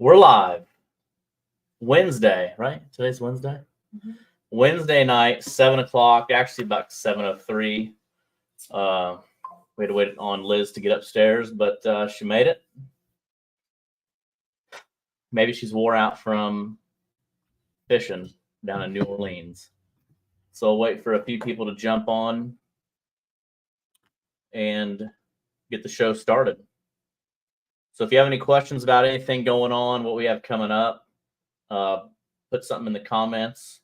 We're live. Wednesday, right? Today's Wednesday. Mm-hmm. Wednesday night, 7:00. Actually, about 7:03. We had to wait on Liz to get upstairs, but she made it. Maybe she's wore out from fishing down in New Orleans. So I'll wait for a few people to jump on and get the show started. So if you have any questions about anything going on, what we have coming up, put something in the comments.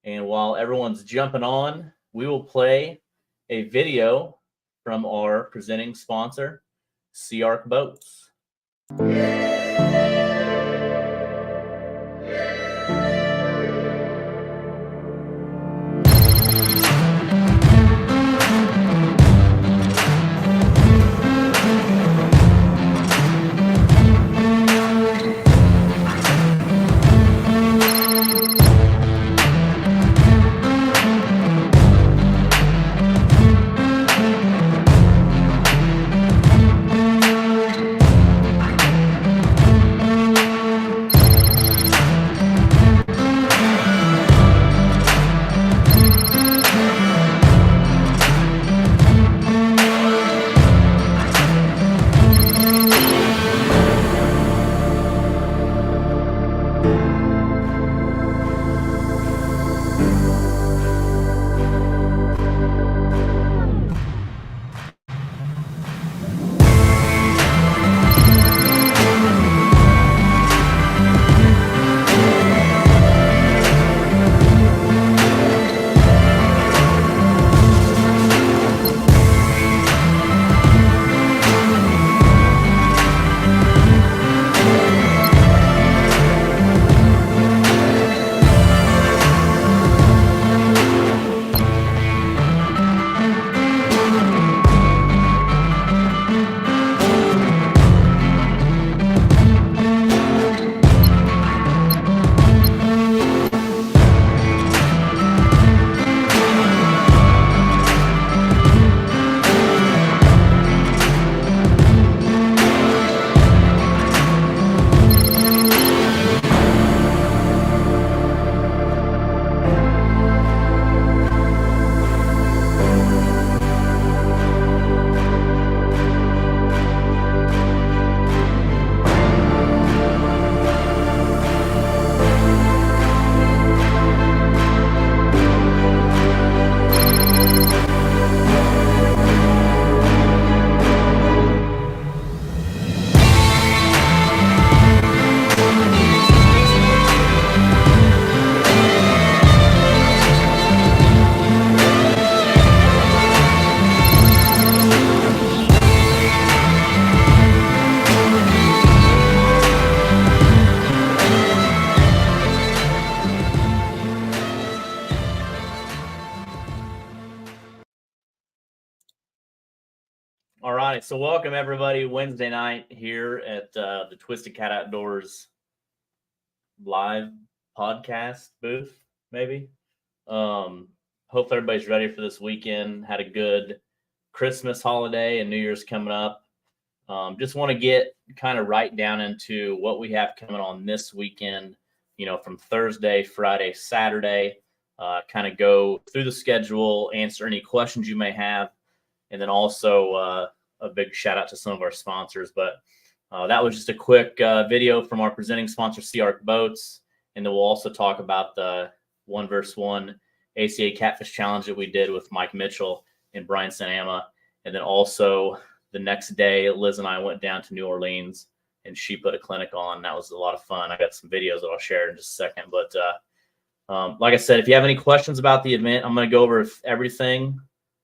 And while everyone's jumping on, we will play a video from our presenting sponsor, Sea Ark Boats. All right, so welcome everybody. Wednesday night here at the Twisted Cat Outdoors live podcast booth, maybe. Hope everybody's ready for this weekend. Had a good Christmas holiday and New Year's coming up. Just want to get kind of right down into what we have coming on this weekend, from Thursday, Friday, Saturday, kind of go through the schedule, answer any questions you may have. And then also a big shout out to some of our sponsors. But that was just a quick video from our presenting sponsor, Sea Ark Boats. And then we'll also talk about the 1vs1 ACA Catfish Challenge that we did with Mike Mitchell and Brian Sanama. And then also the next day, Liz and I went down to New Orleans and she put a clinic on. That was a lot of fun. I got some videos that I'll share in just a second. But like I said, if you have any questions about the event, I'm going to go over everything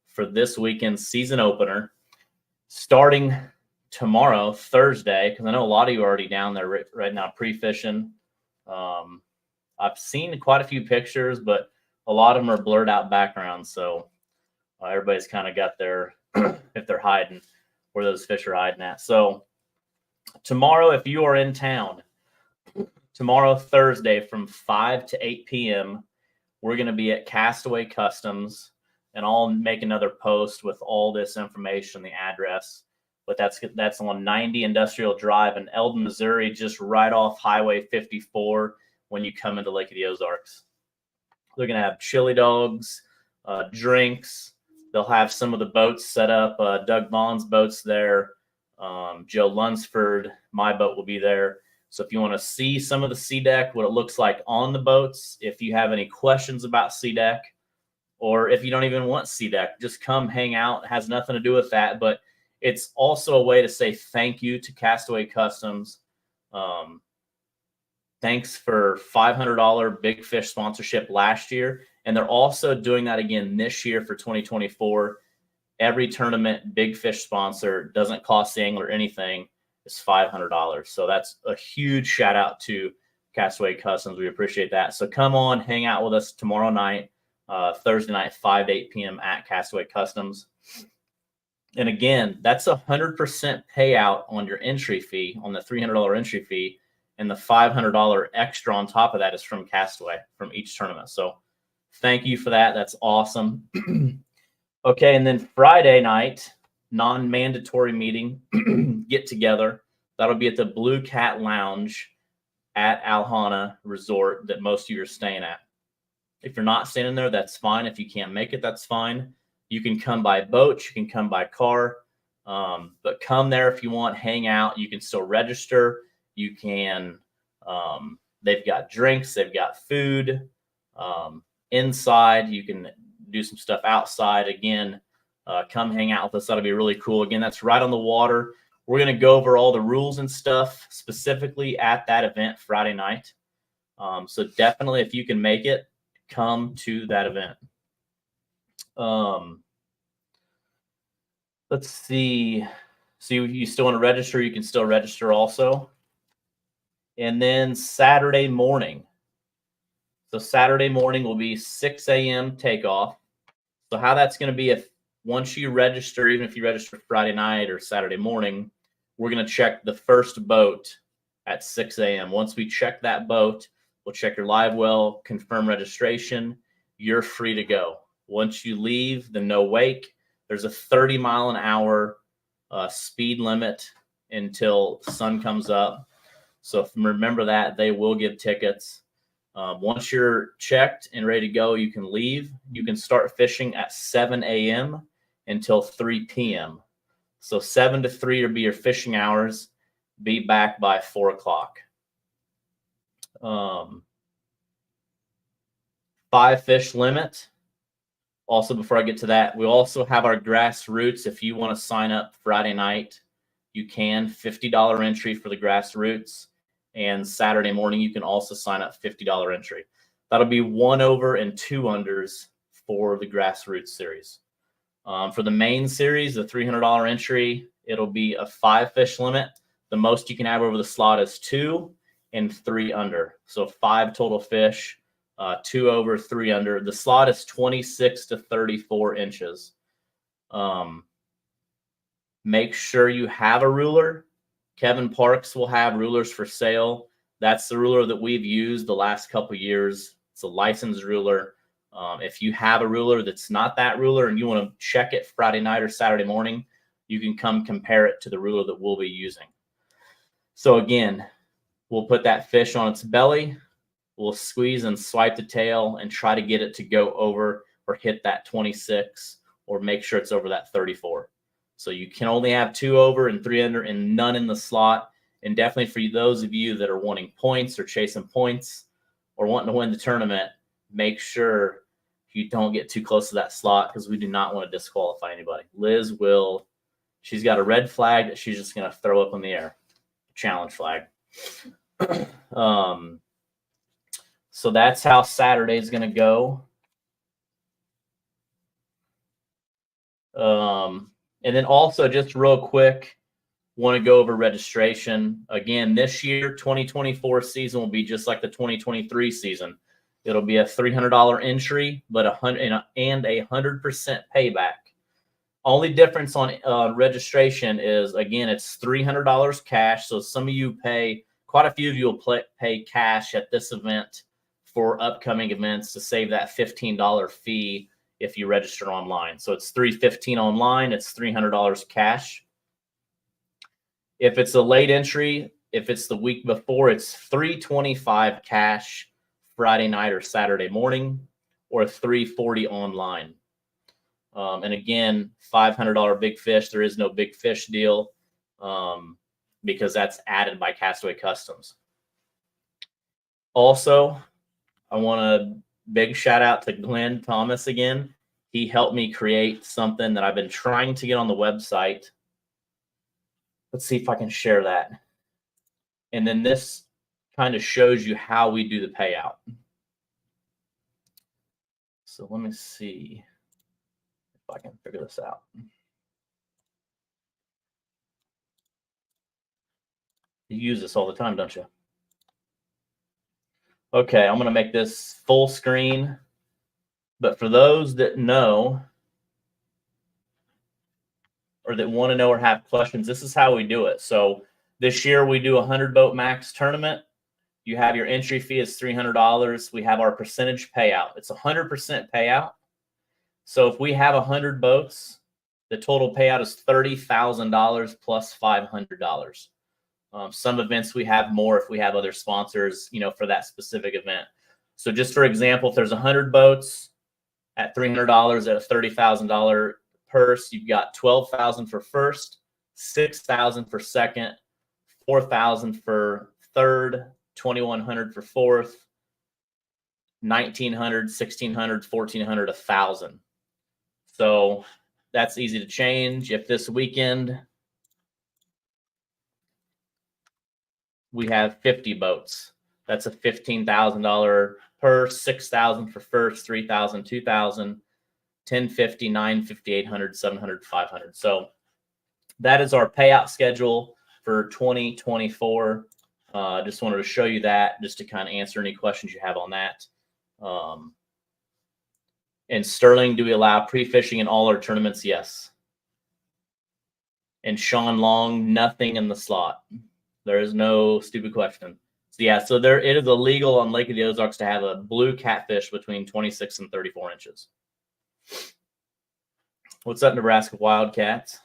for this weekend's season opener, starting tomorrow, Thursday, because I know a lot of you are already down there right now pre-fishing. I've seen quite a few pictures, but a lot of them are blurred out backgrounds, so everybody's kind of got their, if they're hiding, where those fish are hiding at. So tomorrow, if you are in town, tomorrow, Thursday, from 5 to 8 p.m., we're going to be at Castaway Customs. And I'll make another post with all this information, the address. but that's on 90 Industrial Drive in Eldon, Missouri, just right off Highway 54 when you come into Lake of the Ozarks. They're going to have chili dogs, drinks. They'll have some of the boats set up. Doug Vaughn's boat's there. Joe Lunsford, my boat will be there. So if you want to see some of the SeaDek, what it looks like on the boats, if you have any questions about SeaDek, or if you don't even want SeaDek, just come hang out. It has nothing to do with that, but it's also a way to say thank you to Castaway Customs. Thanks for $500 Big Fish sponsorship last year. And they're also doing that again this year for 2024. Every tournament Big Fish sponsor doesn't cost the angler anything. It's $500. So that's a huge shout out to Castaway Customs. We appreciate that. So come on, hang out with us tomorrow night, Thursday night, 5 to 8 p.m. at Castaway Customs. And again, that's 100% payout on your entry fee, on the $300 entry fee. And the $500 extra on top of that is from Castaway from each tournament. So thank you for that. That's awesome. Okay, and then Friday night, non-mandatory meeting, get together. That'll be at the Blue Cat Lounge at Alhana Resort that most of you are staying at. If you're not staying there, that's fine. If you can't make it, that's fine. You can come by boat. You can come by car. But come there if you want, hang out. You can still register. You can, they've got drinks, they've got food inside. You can do some stuff outside. Again, come hang out with us. That'll be really cool. Again, that's right on the water. We're going to go over all the rules and stuff specifically at that event Friday night. So definitely, if you can make it, come to that event. Let's see. So you still want to register, you can still register also. And then Saturday morning. So Saturday morning will be 6 a.m. takeoff. So how that's going to be, if once you register, even if you register Friday night or Saturday morning, we're going to check the first boat at 6 a.m. Once we check that boat, we'll check your live well, confirm registration. You're free to go. Once you leave the no wake, there's a 30-mile-an-hour speed limit until the sun comes up. So remember that. They will give tickets. Once you're checked and ready to go, you can leave. You can start fishing at 7 a.m. until 3 p.m. So 7 to 3 will be your fishing hours. Be back by 4 o'clock. 5 fish limit. Also, before I get to that, we also have our grassroots. If you want to sign up Friday night, you can. $50 entry for the grassroots. And Saturday morning, you can also sign up $50 entry. That'll be 1 over and 2 unders for the grassroots series. For the main series, the $300 entry, it'll be a 5 fish limit. The most you can have over the slot is 2 and 3 under. So 5 total fish, 2 over, 3 under. The slot is 26 to 34 inches. Make sure you have a ruler. Kevin Parks will have rulers for sale. That's the ruler that we've used the last couple of years. It's a licensed ruler. If you have a ruler that's not that ruler and you want to check it Friday night or Saturday morning, you can come compare it to the ruler that we'll be using. So again, we'll put that fish on its belly. We'll squeeze and swipe the tail and try to get it to go over or hit that 26 or make sure it's over that 34. So you can only have 2 over and 3 under and none in the slot. And definitely for those of you that are wanting points or chasing points or wanting to win the tournament, make sure you don't get too close to that slot because we do not want to disqualify anybody. Liz will, she's got a red flag that she's just going to throw up in the air. Challenge flag. So that's how Saturday is going to go. And then also just real quick, want to go over registration. Again, this year, 2024 season will be just like the 2023 season. It'll be a $300 entry, but 100% payback. Only difference on registration is, again, it's $300 cash. So some of you pay, quite a few of you will pay cash at this event for upcoming events to save that $15 fee if you register online. So it's $315 online, it's $300 cash. If it's a late entry, if it's the week before, it's $325 cash Friday night or Saturday morning, or $340 online. And again, $500 big fish. There is no big fish deal because that's added by Castaway Customs. Also, I want a big shout out to Glenn Thomas again. He helped me create something that I've been trying to get on the website. Let's see if I can share that. And then this kind of shows you how we do the payout. So let me see if I can figure this out. You use this all the time, don't you? Okay, I'm going to make this full screen. But for those that know or that want to know or have questions, this is how we do it. So this year we do a 100 boat max tournament. You have your entry fee is $300. We have our percentage payout. It's 100% payout. So if we have 100 boats, the total payout is $30,000 plus $500. Some events we have more if we have other sponsors, for that specific event. So just for example, if there's 100 boats at $300 at a $30,000 purse, you've got $12,000 for first, $6,000 for second, $4,000 for third, $2,100 for fourth, $1,900, $1,600, $1,400, $1,000. So that's easy to change. If this weekend we have 50 boats, that's a $15,000 purse, $6,000 for first, $3,000, $2,000, $1,050, $950, $800, $700, $500. So that is our payout schedule for 2024. Just wanted to show you that just to kind of answer any questions you have on that. In Sterling, do we allow pre-fishing in all our tournaments? Yes. And Sean Long, nothing in the slot. There is no stupid question. So yeah, so it is illegal on Lake of the Ozarks to have a blue catfish between 26 and 34 inches. What's up, Nebraska Wildcats?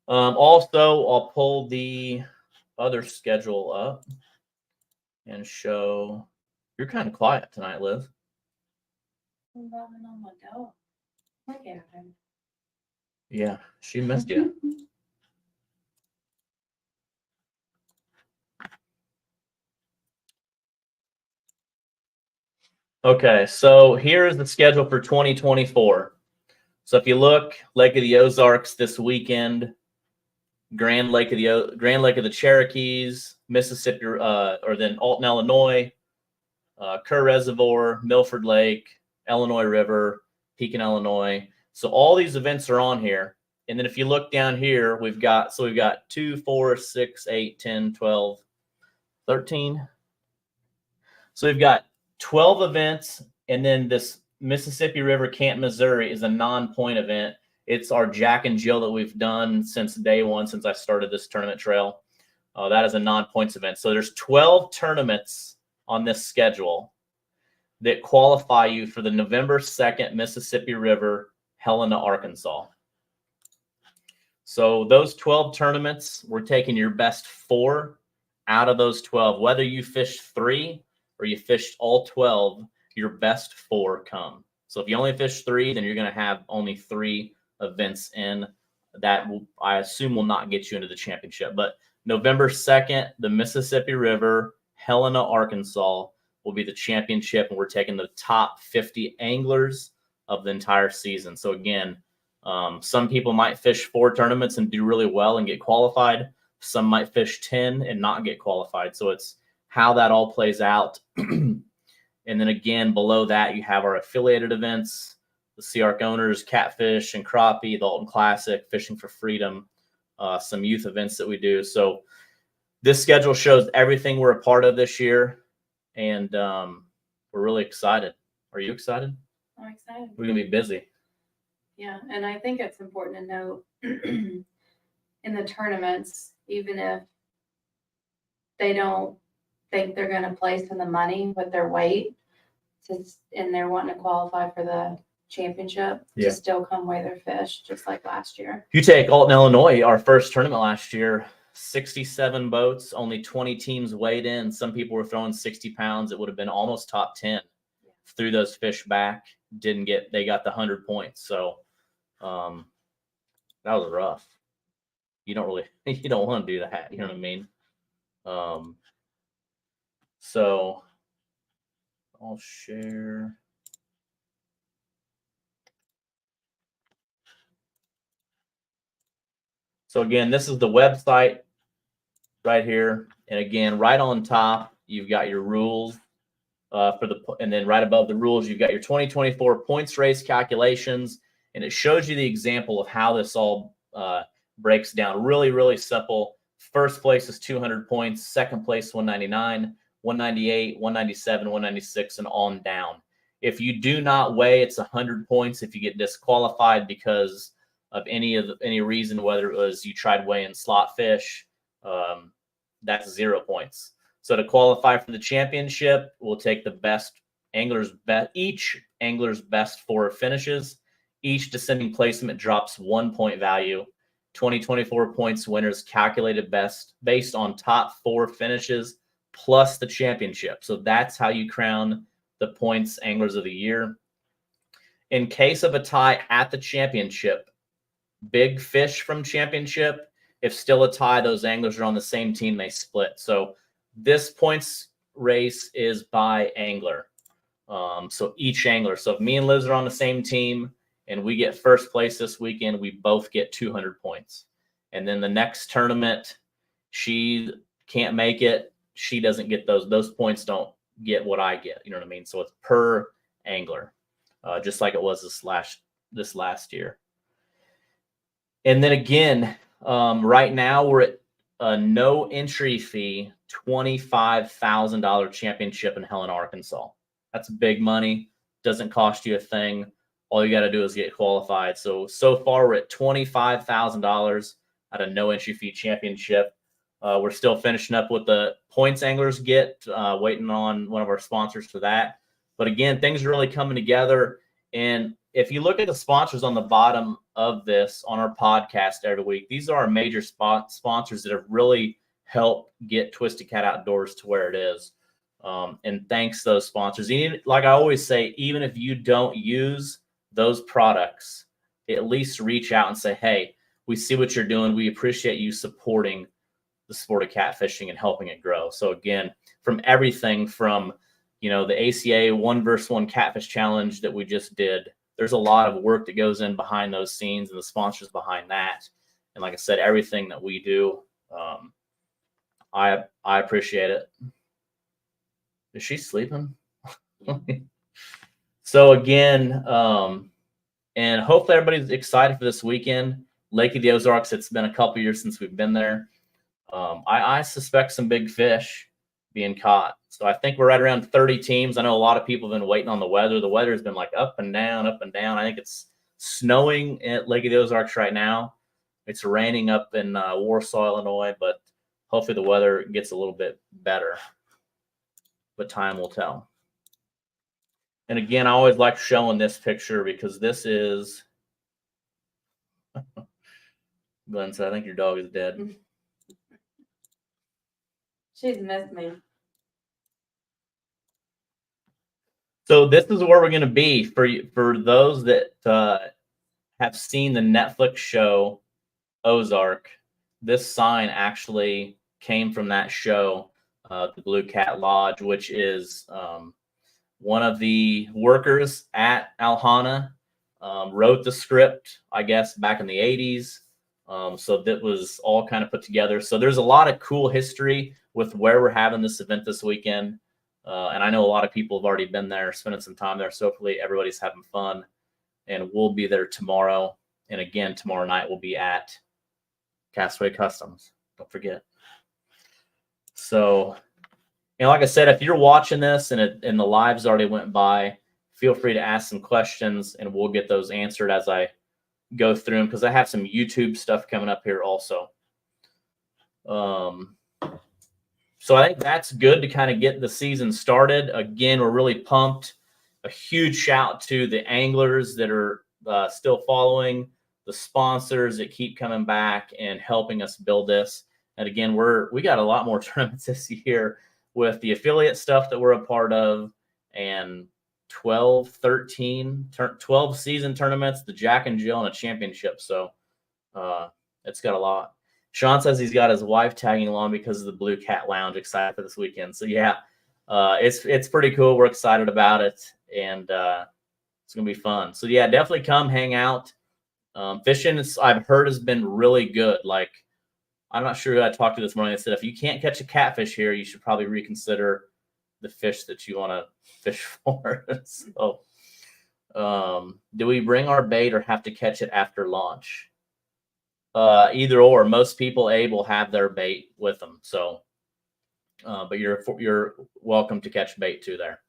Also, I'll pull the other schedule up and show. You're kind of quiet tonight, Liz. I'm loving on my dog. Look at him. Yeah, she missed you. Okay, so here is the schedule for 2024. So if you look, Lake of the Ozarks this weekend, Grand Lake of the Cherokees, Mississippi, or then Alton, Illinois, Kerr Reservoir, Milford Lake, Illinois River, Pekin, Illinois. So all these events are on here. And then if you look down here, we've got 2, 4, 6, 8, 10, 12, 13. So we've got 12 events, and then this Mississippi River Camp Missouri is a non-point event. It's our Jack and Jill that we've done since day one, since I started this tournament trail. That is a non-points event. So there's 12 tournaments on this schedule that qualify you for the November 2nd Mississippi River, Helena, Arkansas. So those 12 tournaments, we're taking your best 4 out of those 12. Whether you fish 3 or you fished all 12, your best 4 come. So if you only fish 3, then you're going to have only 3 events in. That I assume will not get you into the championship. But November 2nd, the Mississippi River, Helena, Arkansas will be the championship, and we're taking the top 50 anglers of the entire season. So again, some people might fish 4 tournaments and do really well and get qualified. Some might fish 10 and not get qualified. So it's how that all plays out. And then again, below that, you have our affiliated events, the Sea Arc Owners, Catfish and Crappie, the Alton Classic, Fishing for Freedom, some youth events that we do. So this schedule shows everything we're a part of this year, and we're really excited. Are you excited? I'm excited. We're going to be busy. Yeah, and I think it's important to note in the tournaments, even if they don't think they're going to place in the money with their weight, and they're wanting to qualify for the championship, to still come weigh their fish, just like last year. If you take Alton, Illinois, our first tournament last year, 67 boats, only 20 teams weighed in. Some people were throwing 60 pounds. It would have been almost top 10. Threw those fish back, they got the 100 points. So that was rough. You don't want to do that. You know what I mean? So I'll share. So again, this is the website right here. And again, right on top, you've got your rules and then right above the rules, you've got your 2024 points race calculations. And it shows you the example of how this all breaks down. Really, really simple. First place is 200 points. Second place, 199, 198, 197, 196, and on down. If you do not weigh, it's 100 points. If you get disqualified because of any reason, whether it was you tried weighing slot fish, that's 0 points. So to qualify for the championship, we'll take the best each angler's best 4 finishes. Each descending placement drops 1 point value. 2024 points winners calculated best based on top 4 finishes plus the championship. So that's how you crown the points anglers of the year. In case of a tie at the championship, big fish from championship, if still a tie, those anglers are on the same team, they split. So this points race is by angler. So each angler. So if me and Liz are on the same team and we get first place this weekend, we both get 200 points. And then the next tournament, she can't make it. She doesn't get those. Those points don't get what I get. You know what I mean? So it's per angler, just like it was this last year. And then again, right now we're at a no entry fee, $25,000 championship in Helena, Arkansas. That's big money. Doesn't cost you a thing. All you got to do is get qualified. So far we're at $25,000 at a no entry fee championship. We're still finishing up what the points anglers get, waiting on one of our sponsors for that. But again, things are really coming together. And if you look at the sponsors on the bottom of this on our podcast every week, these are our major sponsors that have really helped get Twisted Cat Outdoors to where it is. And thanks those sponsors. Even, like I always say, even if you don't use those products, at least reach out and say, hey, we see what you're doing. We appreciate you supporting the sport of catfishing and helping it grow. So again, from everything from, the ACA 1v1 catfish challenge that we just did, there's a lot of work that goes in behind those scenes and the sponsors behind that. And like I said, everything that we do, I appreciate it. Is she sleeping? So again, and hopefully everybody's excited for this weekend. Lake of the Ozarks, it's been a couple years since we've been there. I suspect some big fish being caught. So I think we're right around 30 teams. I know a lot of people have been waiting on the weather. The weather has been like up and down, up and down. I think it's snowing at Lake of the Ozarks right now. It's raining up in Warsaw, Illinois, but hopefully the weather gets a little bit better. But time will tell. And again, I always like showing this picture because this is Glenn said, I think your dog is dead. She's missed me. So this is where we're going to be for those that have seen the Netflix show Ozark. This sign actually came from that show, the Blue Cat Lodge, which is one of the workers at Alhana wrote the script, I guess, back in the 80s. So that was all kind of put together. So there's a lot of cool history with where we're having this event this weekend. And I know a lot of people have already been there, spending some time there. So hopefully everybody's having fun. And we'll be there tomorrow. And again, tomorrow night we'll be at Castaway Customs. Don't forget. So, like I said, if you're watching this and the lives already went by, feel free to ask some questions and we'll get those answered as I go through them, because I have some YouTube stuff coming up here also. So I think that's good to kind of get the season started. Again, we're really pumped. A huge shout to the anglers that are still following, the sponsors that keep coming back and helping us build this. And again, we got a lot more tournaments this year with the affiliate stuff that we're a part of, and 12 season tournaments, the Jack and Jill, and a championship. So it's got a lot. Sean says he's got his wife tagging along because of the Blue Cat Lounge. Excited for this weekend. So yeah, it's pretty cool. We're excited about it, and it's gonna be fun. So yeah, definitely come hang out. Fishing, I've heard, has been really good. Like, I'm not sure who I talked to this morning. I said, if you can't catch a catfish here, you should probably reconsider the fish that you want to fish for. So, do we bring our bait or have to catch it after launch? Either or. Most people, Abe, will have their bait with them. So, but you're welcome to catch bait too there.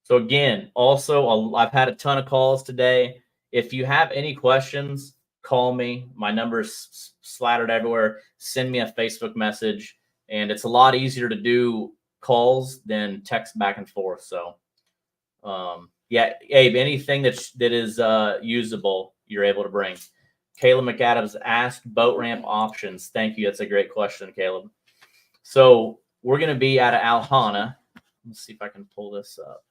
So again, also, I've had a ton of calls today. If you have any questions, call me. My number is slattered everywhere. Send me a Facebook message, and it's a lot easier to do calls than text back and forth. So, yeah, Abe, anything that is usable, you're able to bring. Caleb McAdams asked boat ramp options. Thank you. That's a great question, Caleb. So we're going to be out of Alhana. Let's see if I can pull this up.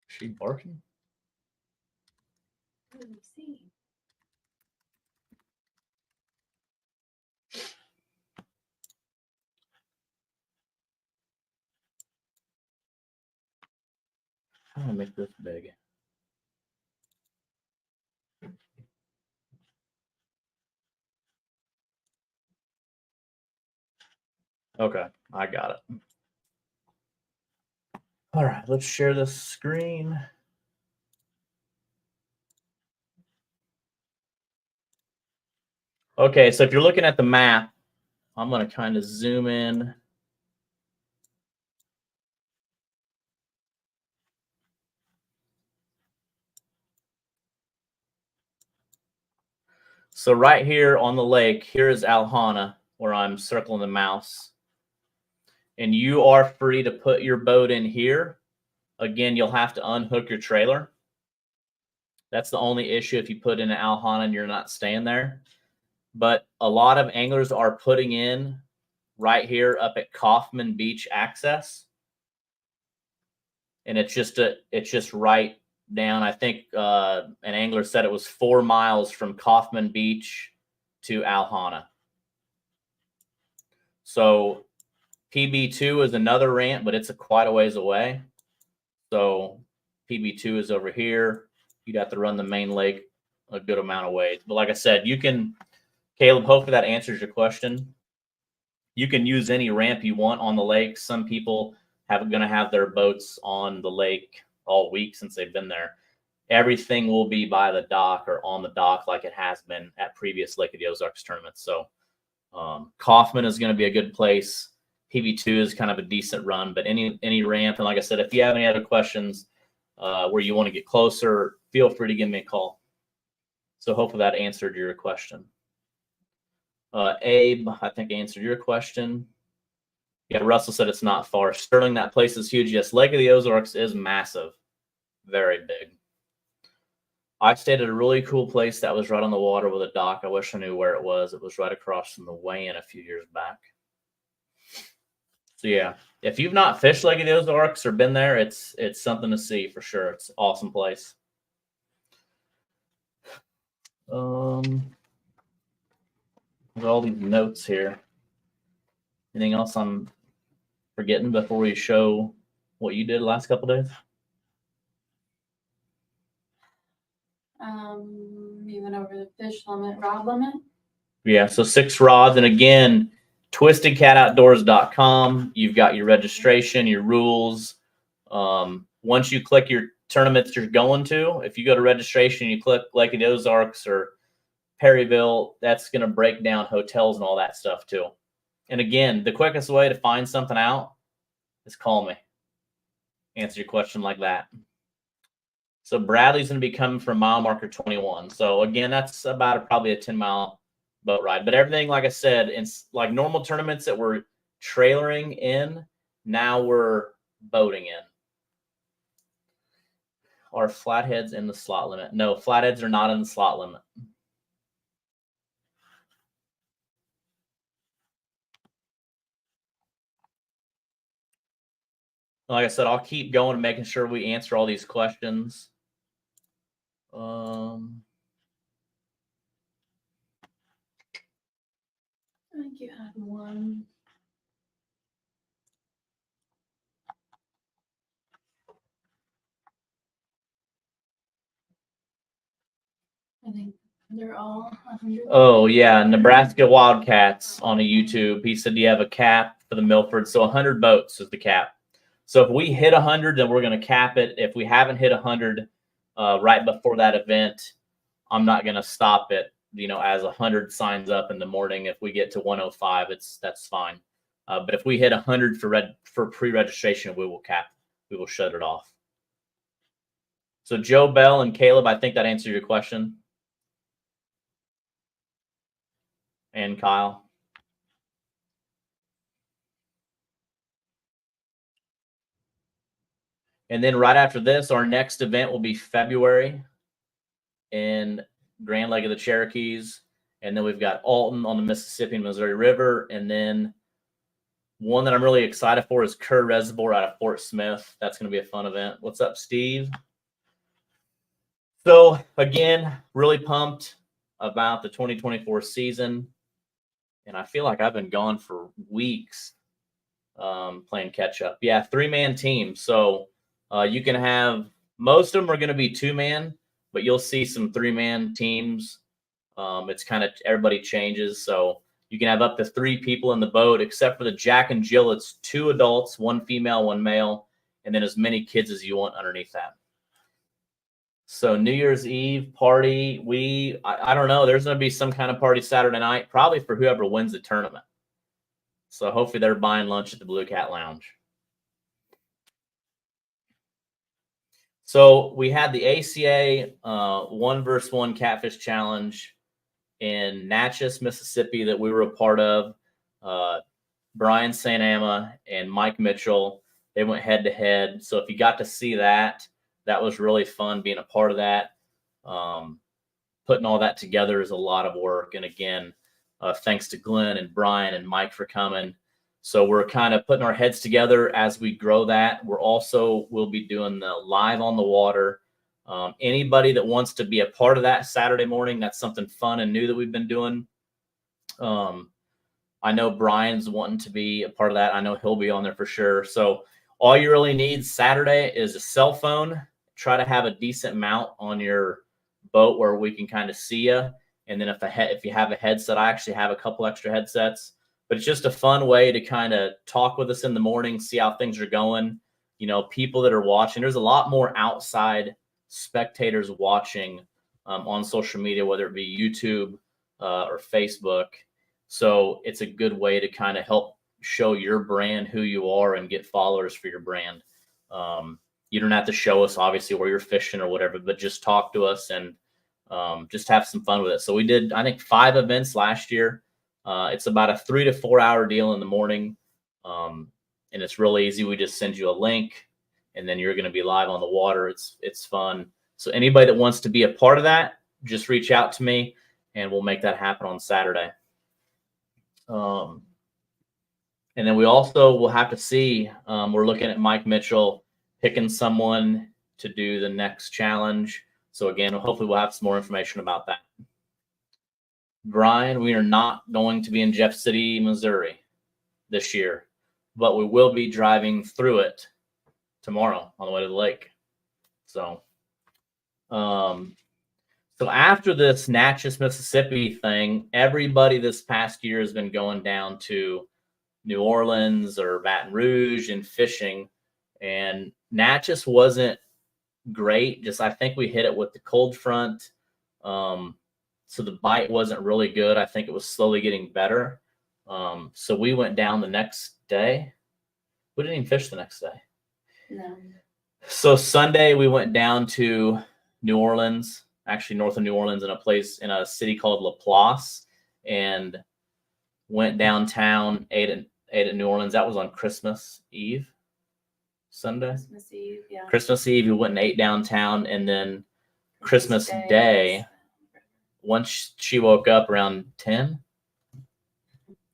Is she barking? Let me see. How do I make this big? Okay, I got it. All right, let's share this screen. Okay, so if you're looking at the map, I'm going to kind of zoom in. So right here on the lake, here is Alhana, where I'm circling the mouse. And you are free to put your boat in here. Again, you'll have to unhook your trailer. That's the only issue if you put in an Alhana and you're not staying there. But a lot of anglers are putting in right here up at Kaufman Beach Access. And it's just right down. I think an angler said it was 4 miles from Kaufman Beach to Alhana. So PB2 is another ramp, but it's quite a ways away. So PB2 is over here. You'd have to run the main lake a good amount of ways. But like I said, you can, Caleb, hopefully that answers your question. You can use any ramp you want on the lake. Some people going to have their boats on the lake all week since they've been there. Everything will be by the dock or on the dock like it has been at previous Lake of the Ozarks tournaments. So Kaufman is going to be a good place. PB2 is kind of a decent run, but any ramp. And like I said, if you have any other questions where you want to get closer, feel free to give me a call. So hopefully that answered your question. Abe, I think answered your question. Yeah, Russell said it's not far. Sterling, that place is huge. Yes, Lake of the Ozarks is massive. Very big. I stayed at a really cool place that was right on the water with a dock. I wish I knew where it was. It was right across from the weigh-in a few years back. So yeah, if you've not fished Lake of the Ozarks or been there, it's something to see for sure. It's an awesome place. There's all these notes here. Anything else I'm forgetting before we show what you did the last couple of days? You went over the fish limit, rod limit. Yeah, so 6 rods. And again, twistedcatoutdoors.com. You've got your registration, your rules. Once you click your tournaments you're going to, if you go to registration, you click Lake of the Ozarks or Perryville, that's going to break down hotels and all that stuff too. And again, the quickest way to find something out is call me. Answer your question like that. So Bradley's going to be coming from mile marker 21. So again, that's about probably a 10-mile boat ride. But everything, like I said, in like normal tournaments that we're trailering in, now we're boating in. are flatheads in the slot limit? No, flatheads are not in the slot limit. Like I said, I'll keep going and making sure we answer all these questions. I think you had one. I think they're all 100. Oh yeah, Nebraska Wildcats on a YouTube. He said, "Do you have a cap for the Milford?" So 100 boats is the cap. So if we hit 100, then we're going to cap it. If we haven't hit 100 right before that event, I'm not going to stop it. As 100 signs up in the morning, if we get to 105, that's fine. But if we hit 100 for pre-registration, we will cap. We will shut it off. So Joe Bell and Caleb, I think that answered your question. And Kyle. And then right after this, our next event will be February in Grand Lake of the Cherokees. And then we've got Alton on the Mississippi and Missouri River. And then one that I'm really excited for is Kerr Reservoir out of Fort Smith. That's going to be a fun event. What's up, Steve? So again, really pumped about the 2024 season. And I feel like I've been gone for weeks playing catch up. Yeah, 3-man team. So you can have, most of them are going to be 2-man, but you'll see some 3-man teams. It's kind of, everybody changes. So you can have up to 3 people in the boat, except for the Jack and Jill. It's 2 adults, 1 female, 1 male, and then as many kids as you want underneath that. So New Year's Eve party, I don't know. There's going to be some kind of party Saturday night, probably for whoever wins the tournament. So hopefully they're buying lunch at the Blue Cat Lounge. So we had the ACA 1-versus-1 Catfish Challenge in Natchez, Mississippi that we were a part of. Brian St. Amma and Mike Mitchell, they went head-to-head. So if you got to see that, that was really fun being a part of that. Putting all that together is a lot of work. And again, thanks to Glenn and Brian and Mike for coming. So we're kind of putting our heads together as we grow that. We'll be doing the live on the water. Anybody that wants to be a part of that Saturday morning, that's something fun and new that we've been doing. I know Brian's wanting to be a part of that. I know he'll be on there for sure. So all you really need Saturday is a cell phone. Try to have a decent mount on your boat where we can kind of see you. And then if you have a headset, I actually have a couple extra headsets. But it's just a fun way to kind of talk with us in the morning, see how things are going. People that are watching. There's a lot more outside spectators watching on social media, whether it be YouTube or Facebook. So it's a good way to kind of help show your brand, who you are, and get followers for your brand. You don't have to show us, obviously, where you're fishing or whatever, but just talk to us and just have some fun with it. So we did, I think, 5 events last year. It's about a 3 to 4 hour deal in the morning. And it's really easy. We just send you a link and then you're going to be live on the water. It's fun. So anybody that wants to be a part of that, just reach out to me and we'll make that happen on Saturday. And then we also will have to see, we're looking at Mike Mitchell picking someone to do the next challenge. So again, hopefully we'll have some more information about that. Brian, we are not going to be in Jeff City, Missouri this year, but we will be driving through it tomorrow on the way to the lake. So after this Natchez, Mississippi thing, everybody this past year has been going down to New Orleans or Baton Rouge and fishing. And Natchez wasn't great. Just, I think we hit it with the cold front. So the bite wasn't really good. I think it was slowly getting better. So we went down the next day. We didn't even fish the next day. No. So Sunday we went down to New Orleans, actually north of New Orleans, in a city called Laplace, and went downtown, ate at New Orleans. That was on Christmas Eve. Sunday. Christmas Eve, yeah. Christmas Eve, we went and ate downtown, and then Christmas Day, once she woke up around 10.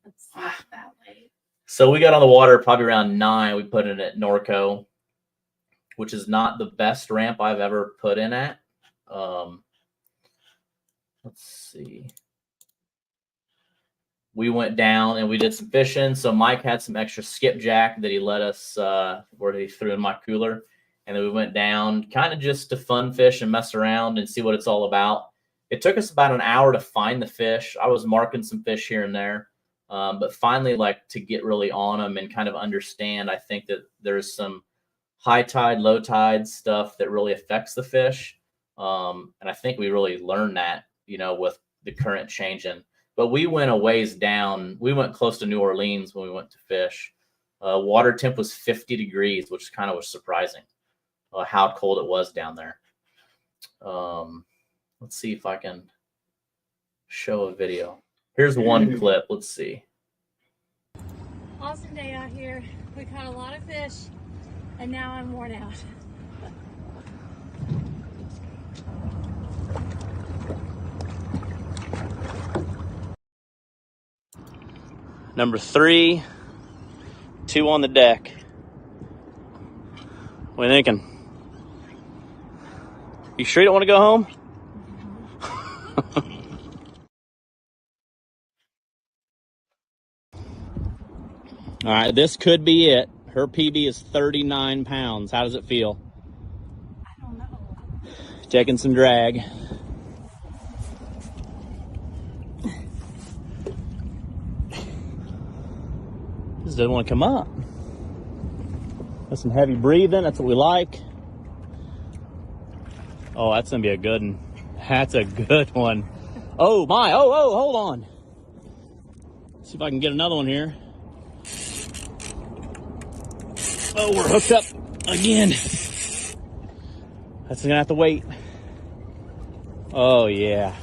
It's not that late. So we got on the water probably around 9. We put in at Norco, which is not the best ramp I've ever put in at. Let's see. We went down and we did some fishing. So Mike had some extra skipjack that he let us, where he threw in my cooler. And then we went down kind of just to fun fish and mess around and see what it's all about. It took us about an hour to find the fish. I was marking some fish here and there. But finally, like, to get really on them and kind of understand, I think that there's some high tide, low tide stuff that really affects the fish. And I think we really learned that, with the current changing. But we went a ways down. We went close to New Orleans when we went to fish. Water temp was 50 degrees, which kind of was surprising how cold it was down there. Let's see if I can show a video. Here's one clip. Let's see. Awesome day out here. We caught a lot of fish, and now I'm worn out. Number 3, 2 on the deck. What are you thinking? You sure you don't want to go home? All right, this could be it. Her PB is 39 pounds. How does it feel? I don't know. Taking some drag. This doesn't want to come up. That's some heavy breathing. That's what we like. Oh, that's going to be a good one. That's a good one. Oh, my. Oh, hold on. See if I can get another one here. Oh, we're hooked up again. That's going to have to wait. Oh, yeah.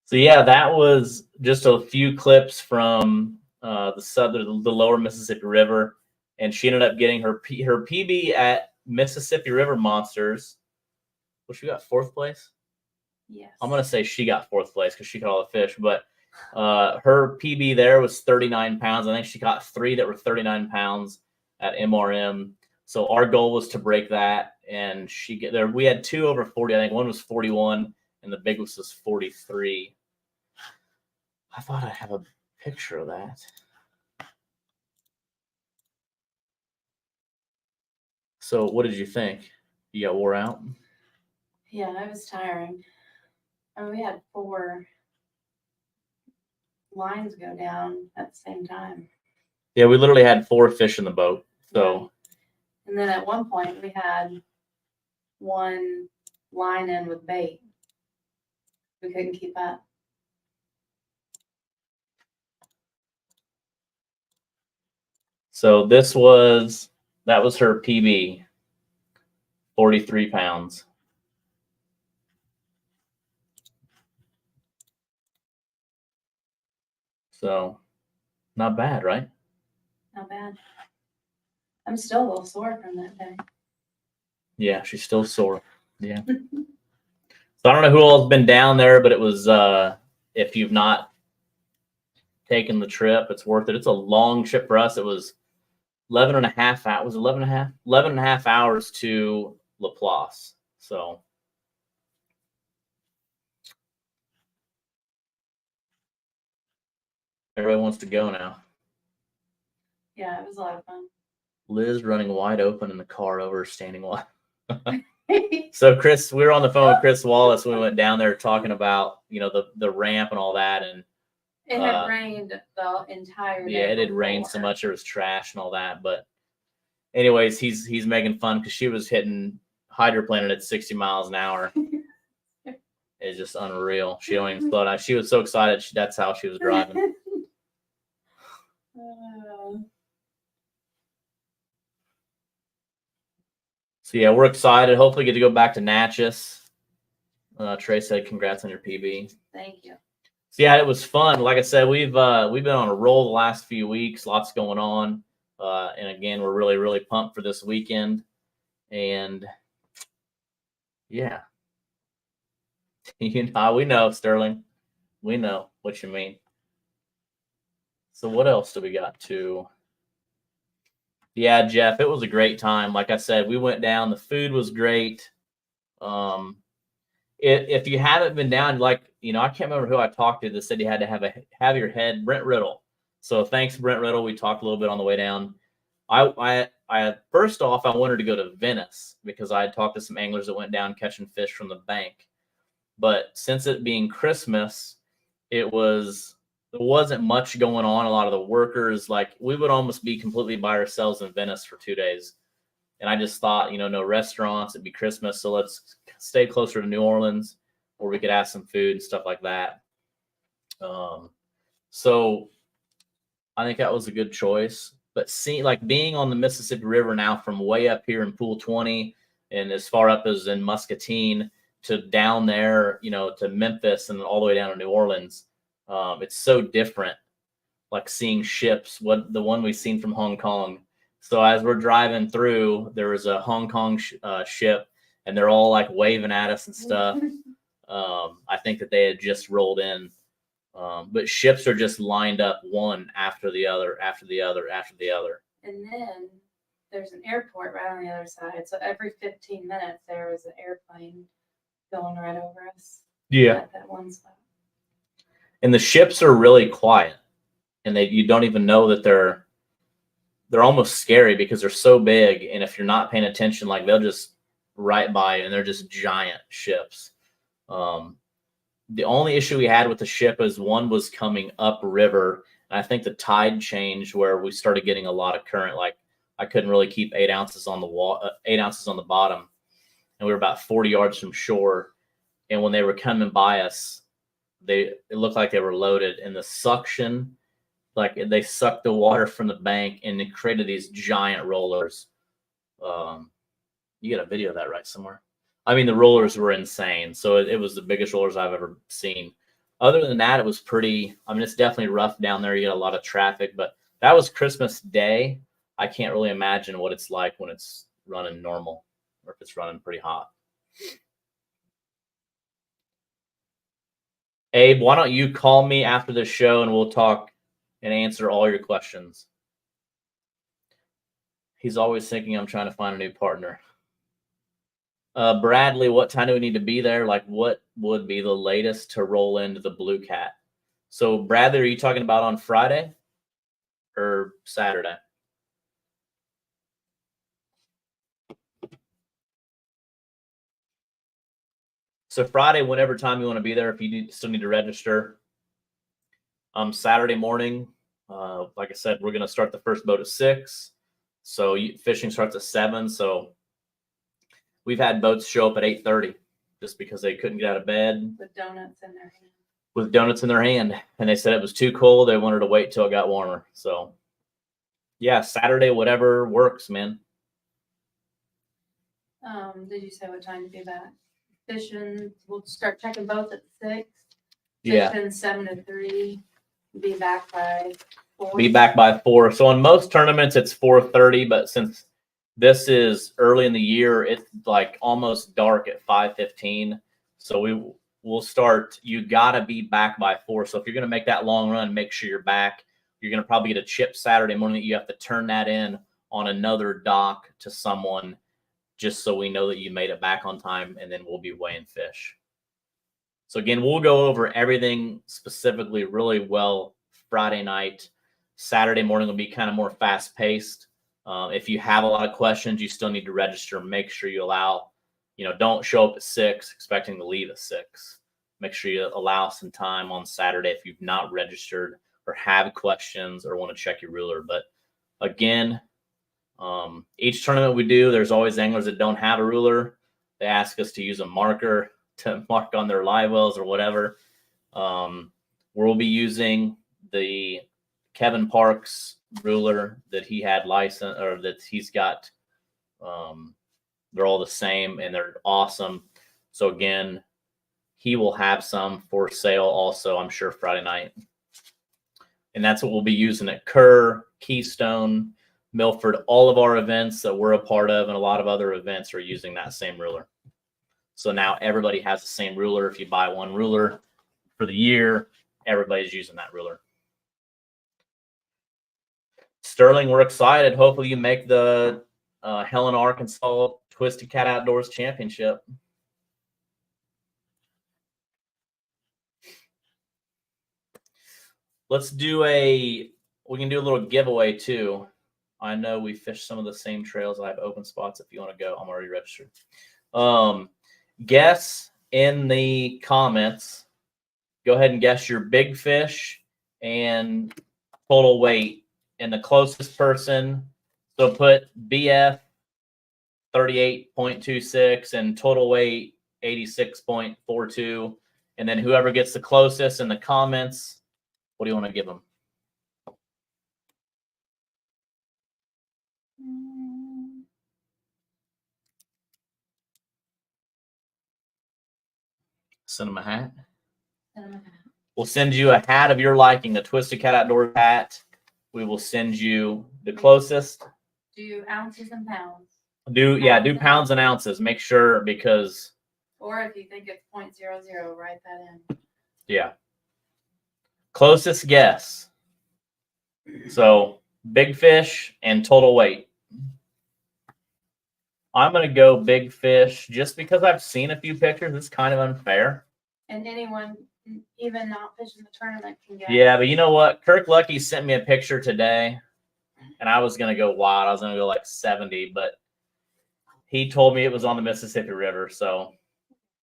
So yeah, that was just a few clips from the lower Mississippi River, and she ended up getting her PB at Mississippi River Monsters. Well, she got 4th place. Yes. I'm gonna say she got 4th place because she caught all the fish, but her PB there was 39 pounds. I think she caught 3 that were 39 pounds at MRM. So our goal was to break that, and we had 2 over 40. I think one was 41, and the biggest was 43. I thought I'd have a picture of that. So what did you think? You got wore out? Yeah, it was tiring. I mean, we had 4 lines go down at the same time. Yeah, we literally had 4 fish in the boat. So. Right. And then at one point we had 1 line in with bait. We couldn't keep up. So that was her PB, 43 pounds. So not bad, right? Not bad. I'm still a little sore from that day. Yeah, she's still sore. Yeah. So I don't know who all has been down there, but it was, if you've not taken the trip, it's worth it. It's a long trip for us. It was 11 and a half hours to Laplace. So everybody wants to go now. Yeah, it was a lot of fun. Liz running wide open in the car over standing wide. So Chris, we were on the phone with Chris Wallace when we went down there talking about, the ramp and all that. And it had rained the entire day. Yeah, it had rained so much there was trash and all that. But anyways, he's making fun because she was hitting hydroplaning at 60 miles an hour. It's just unreal. She don't even slow down. She was so excited. That's how she was driving. So yeah, we're excited. Hopefully get to go back to Natchez. Trey said congrats on your PB. Thank you. So yeah, it was fun. Like I said, we've been on a roll the last few weeks. Lots going on, and again, we're really pumped for this weekend. And yeah, we know, Sterling. We know what you mean. So what else do we got to? Yeah, Jeff, it was a great time. Like I said, we went down. The food was great. If you haven't been down, like, I can't remember who I talked to that said you had to have your head, Brent Riddle. So thanks, Brent Riddle. We talked a little bit on the way down. I first off, I wanted to go to Venice because I had talked to some anglers that went down catching fish from the bank. But since it being Christmas, there wasn't much going on. A lot of the workers, like, we would almost be completely by ourselves in Venice for 2 days. And I just thought, no restaurants, it'd be Christmas. So let's stay closer to New Orleans where we could have some food and stuff like that. So I think that was a good choice. But being on the Mississippi River now from way up here in Pool 20 and as far up as in Muscatine to down there, to Memphis and all the way down to New Orleans, it's so different. Like seeing ships, the one we've seen from Hong Kong. So as we're driving through, there was a Hong Kong ship, and they're all like waving at us and stuff. I think that they had just rolled in, but ships are just lined up one after the other, after the other, after the other. And then there's an airport right on the other side. So every 15 minutes there is an airplane going right over us. Yeah. At that one spot. And the ships are really quiet, and you don't even know that they're almost scary because they're so big. And if you're not paying attention, like, they'll just right by you, and they're just giant ships. The only issue we had with the ship is one was coming up river. And I think the tide changed where we started getting a lot of current. Like, I couldn't really keep 8 ounces on the wall, 8 ounces on the bottom. And we were about 40 yards from shore. And when they were coming by us, it looked like they were loaded, and the suction, like, they sucked the water from the bank and it created these giant rollers. You got a video of that right somewhere. I mean, the rollers were insane. So it was the biggest rollers I've ever seen. Other than that, it was it's definitely rough down there. You get a lot of traffic, but that was Christmas Day. I can't really imagine what it's like when it's running normal or if it's running pretty hot. Abe, why don't you call me after the show and we'll talk and answer all your questions. He's always thinking I'm trying to find a new partner. Bradley, what time do we need to be there? Like, what would be the latest to roll into the Blue Cat? So, Bradley, are you talking about on Friday or Saturday? So Friday, whenever time you want to be there, if you still need to register. Saturday morning, like I said, we're going to start the first boat at 6. So fishing starts at 7. So we've had boats show up at 8:30 just because they couldn't get out of bed. With donuts in their hand. With donuts in their hand. And they said it was too cold. They wanted to wait till it got warmer. So yeah, Saturday, whatever works, man. Did you say what time to be back? Fishing, we'll start checking boats at 6. Yeah. Fishing 7 to 3. Be back by 4. Be back by 4. So in most tournaments, it's 4:30, but since this is early in the year, it's like almost dark at 5:15. So we'll start. You gotta be back by 4. So if you're gonna make that long run, make sure you're back. You're gonna probably get a chip Saturday morning that you have to turn that in on another dock to someone, just so we know that you made it back on time, and then we'll be weighing fish. So again, we'll go over everything specifically really well Friday night. Saturday morning will be kind of more fast paced. If you have a lot of questions, you still need to register. Make sure you allow, don't show up at 6 expecting to leave at 6. Make sure you allow some time on Saturday if you've not registered or have questions or want to check your ruler. But again, each tournament we do, there's always anglers that don't have a ruler. They ask us to use a marker to mark on their live wells or whatever. We'll be using the Kevin Parks ruler that he had license, or that he's got. They're all the same and they're awesome. So again, he will have some for sale also, I'm sure, Friday night. And that's what we'll be using at Kerr, Keystone, Milford. All of our events that we're a part of and a lot of other events are using that same ruler. So now everybody has the same ruler. If you buy one ruler for the year, everybody's using that ruler. Sterling, we're excited. Hopefully you make the Helena, Arkansas Twisted Cat Outdoors Championship. Let's do we can do a little giveaway too. I know we fished some of the same trails. I have open spots if you want to go. I'm already registered. Guess in the comments, go ahead and guess your big fish and total weight. And the closest person, so put BF 38.26 and total weight 86.42. And then whoever gets the closest in the comments, what do you want to give them? Send them a hat. We'll send you a hat of your liking, a Twisted Cat Outdoors hat. We will send you the closest. Do ounces and pounds. Do pounds and ounces. Make sure, because. Or if you think it's 0.00, write that in. Yeah. Closest guess. So big fish and total weight. I'm going to go big fish just because I've seen a few pictures. It's kind of unfair. And anyone, even not fishing the tournament, can get. Yeah, but you know what? Kirk Lucky sent me a picture today, and I was going to go wild. I was going to go like 70, but he told me it was on the Mississippi River, so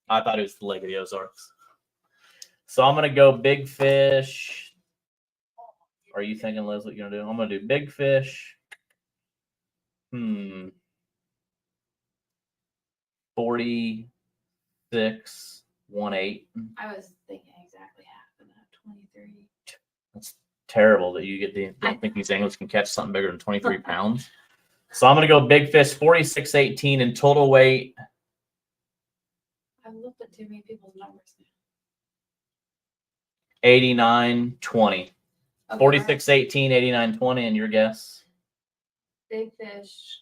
I thought it was the Lake of the Ozarks. So I'm going to go big fish. Are you thinking, Liz, what you're going to do? I'm going to do big fish. 46.18. I was thinking exactly half of that, 23. That's terrible that you don't think these anglers can catch something bigger than 23 pounds. So I'm going to go big fish, 46.18 in total weight. I've looked at too many people's numbers now. 89.20. Okay, 46.18, 89.20, and your guess? Big fish,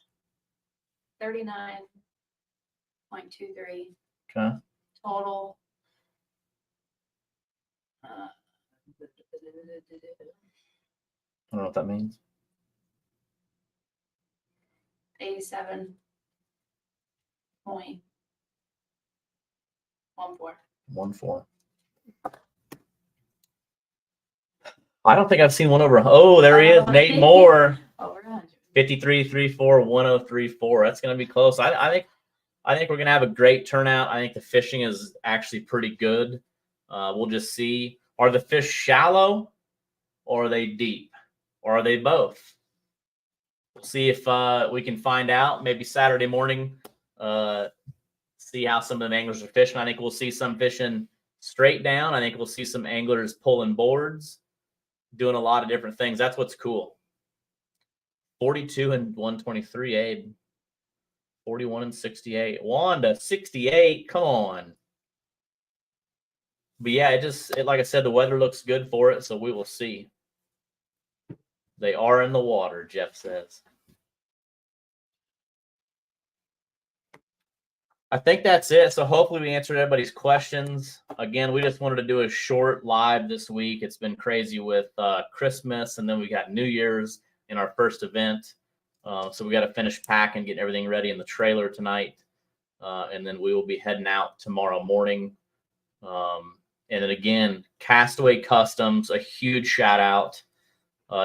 39.23. Okay. Total. I don't know what that means. 87.14. 1.4. I don't think I've seen one over. Oh, there he is, Nate Moore. Over 100. 53.34, 10.34. That's going to be close. I think we're going to have a great turnout. I think the fishing is actually pretty good. We'll just see. Are the fish shallow or are they deep? Or are they both? We'll see if we can find out. Maybe Saturday morning, see how some of the anglers are fishing. I think we'll see some fishing straight down. I think we'll see some anglers pulling boards, doing a lot of different things. That's what's cool. 42 and 123, Abe. 41 and 68. Wanda, 68. Come on. But yeah, like I said, the weather looks good for it, so we will see. They are in the water, Jeff says. I think that's it. So hopefully we answered everybody's questions. Again, we just wanted to do a short live this week. It's been crazy with Christmas, and then we got New Year's in our first event. So we got to finish packing, getting everything ready in the trailer tonight. And then we will be heading out tomorrow morning. And then again, Castaway Customs, a huge shout out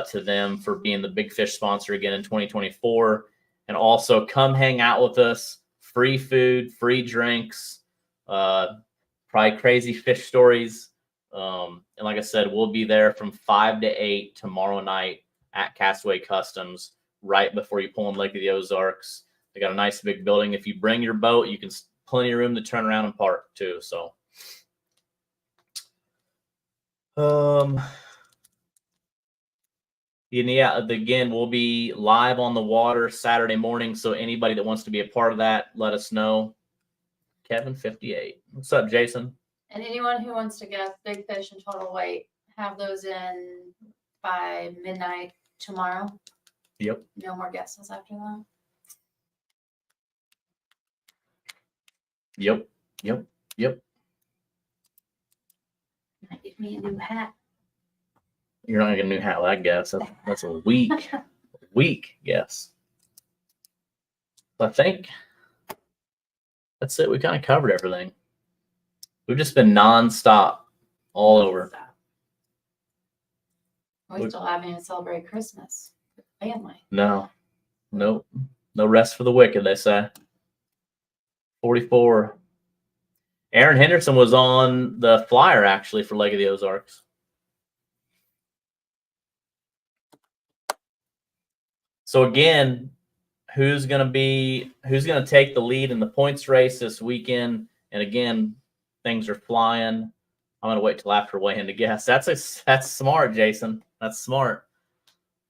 to them for being the Big Fish sponsor again in 2024. And also come hang out with us. Free food, free drinks, probably crazy fish stories. And like I said, we'll be there from 5 to 8 tomorrow night at Castaway Customs, right before you pull in Lake of the Ozarks. They got a nice big building. If you bring your boat, you can plenty of room to turn around and park too. So, yeah, again, we'll be live on the water Saturday morning. So anybody that wants to be a part of that, let us know. Kevin 58. What's up, Jason? And anyone who wants to guess big fish and total weight, have those in by midnight tomorrow. Yep. No more guesses after that. Yep. Might get me a new hat. You're not gonna get a new hat, I guess. That's a weak guess. I think that's it. We kind of covered everything. We've just been nonstop all over. We still haven't even celebrated Christmas with the family. No rest for the wicked, they say. 44. Aaron Henderson was on the flyer actually for Lake of the Ozarks. So again, who's gonna take the lead in the points race this weekend? And again, things are flying. I'm gonna wait till after weigh-in to guess. That's smart, Jason. That's smart.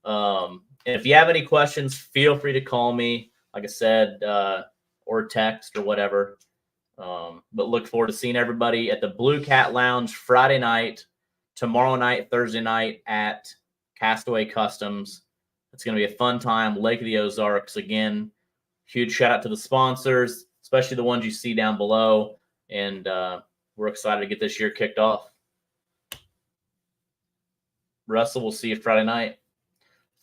And if you have any questions, feel free to call me. Like I said, or text or whatever. But look forward to seeing everybody at the Blue Cat Lounge Friday night, tomorrow night, Thursday night at Castaway Customs. It's going to be a fun time. Lake of the Ozarks. Again, huge shout out to the sponsors, especially the ones you see down below. And we're excited to get this year kicked off. Russell, we'll see you Friday night.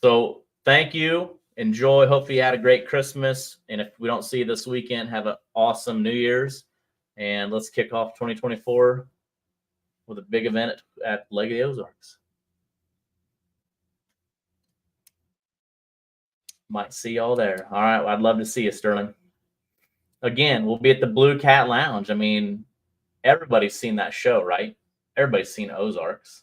So thank you. Enjoy. Hopefully you had a great Christmas. And if we don't see you this weekend, have an awesome New Year's. And let's kick off 2024 with a big event at Lake of the Ozarks. Might see y'all there. All right. Well, I'd love to see you, Sterling. Again, we'll be at the Blue Cat Lounge. I mean, everybody's seen that show, right? Everybody's seen Ozarks.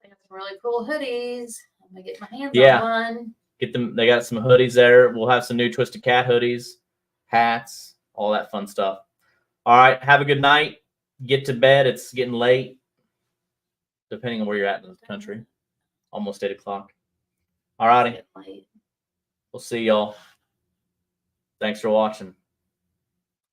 They have some really cool hoodies. I'm gonna get my hands Yeah. on one. Get them. They got some hoodies there. We'll have some new Twisted Cat hoodies, hats, all that fun stuff. All right. Have a good night. Get to bed. It's getting late, depending on where you're at in the country. Almost 8 o'clock. All righty. Get late. We'll see y'all. Thanks for watching.